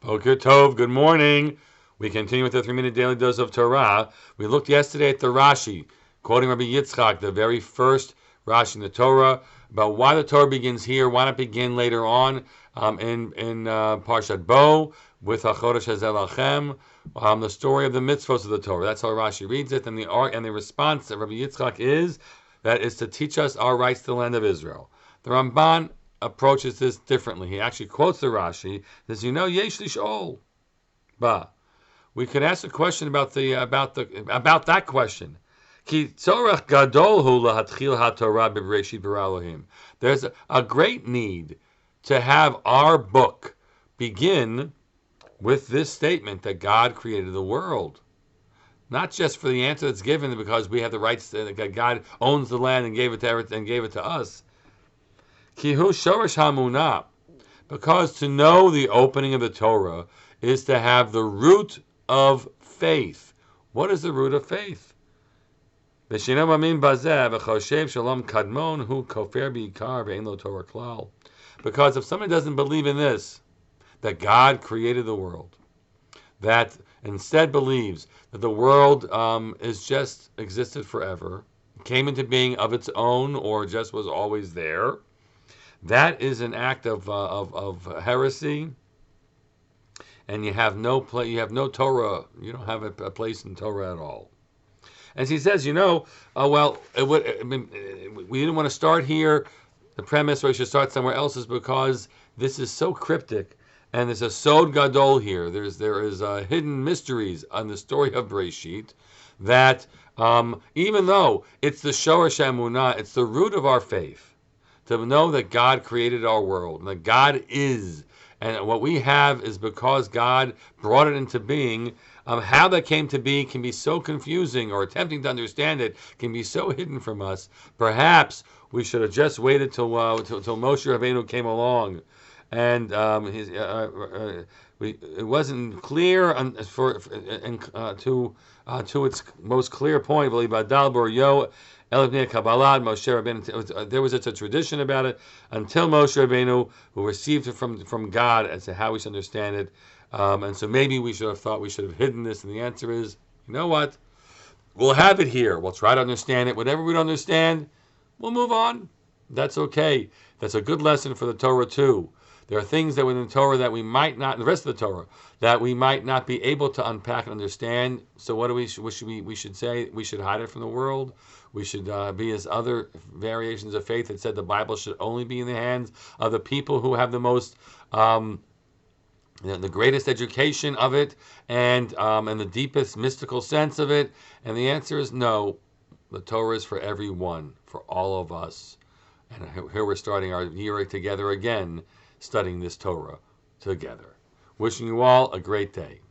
Boker Tov, good morning. We continue with the 3-minute daily dose of Torah. We looked yesterday at the Rashi, quoting Rabbi Yitzchak, the very first Rashi in the Torah, about why the Torah begins here, why not begin later on in Parshat Bo with HaChodesh Hazel Lachem, the story of the mitzvos of the Torah. That's how Rashi reads it, and the response of Rabbi Yitzchak is that is to teach us our rights to the land of Israel. The Ramban approaches this differently. He actually quotes the Rashi. Says, Yesh lishol. But we could ask a question about that question. Ki tzorach gadol hu lahatchil haTorah b'Breishit bara Elohim. There's a great need to have our book begin with this statement that God created the world. Not just for the answer that's given because we have the rights that God owns the land and gave it to us. Kihu shorish hamunah, because to know the opening of the Torah is to have the root of faith. What is the root of faith? Because if somebody doesn't believe in this, that God created the world, that instead believes that the world is just existed forever, came into being of its own, or just was always there, that is an act of heresy, and you have no Torah. You don't have a place in Torah at all. And he says, we didn't want to start here. The premise where we should start somewhere else is because this is so cryptic, and there's a sod gadol here. There is hidden mysteries on the story of Breishit that even though it's the shoresh emunah, it's the root of our faith, to know that God created our world, and that God is, and what we have is because God brought it into being. How that came to be can be so confusing, or attempting to understand it can be so hidden from us. Perhaps we should have just waited till Moshe Rabbeinu came along, and it wasn't clear to its most clear point. There was a tradition about it until Moshe Rabbeinu, who received it from God as to how we should understand it. And so maybe we should have thought we should have hidden this. And the answer is, you know what? We'll have it here. We'll try to understand it. Whatever we don't understand, we'll move on. That's okay. That's a good lesson for the Torah too. There are things that within the Torah that we might not, the rest of the Torah, that we might not be able to unpack and understand. So what should we say? We should hide it from the world. We should be as other variations of faith that said the Bible should only be in the hands of the people who have the most, the greatest education of it, and the deepest mystical sense of it. And the answer is no. The Torah is for everyone, for all of us. And here we're starting our year together again, studying this Torah together. Wishing you all a great day.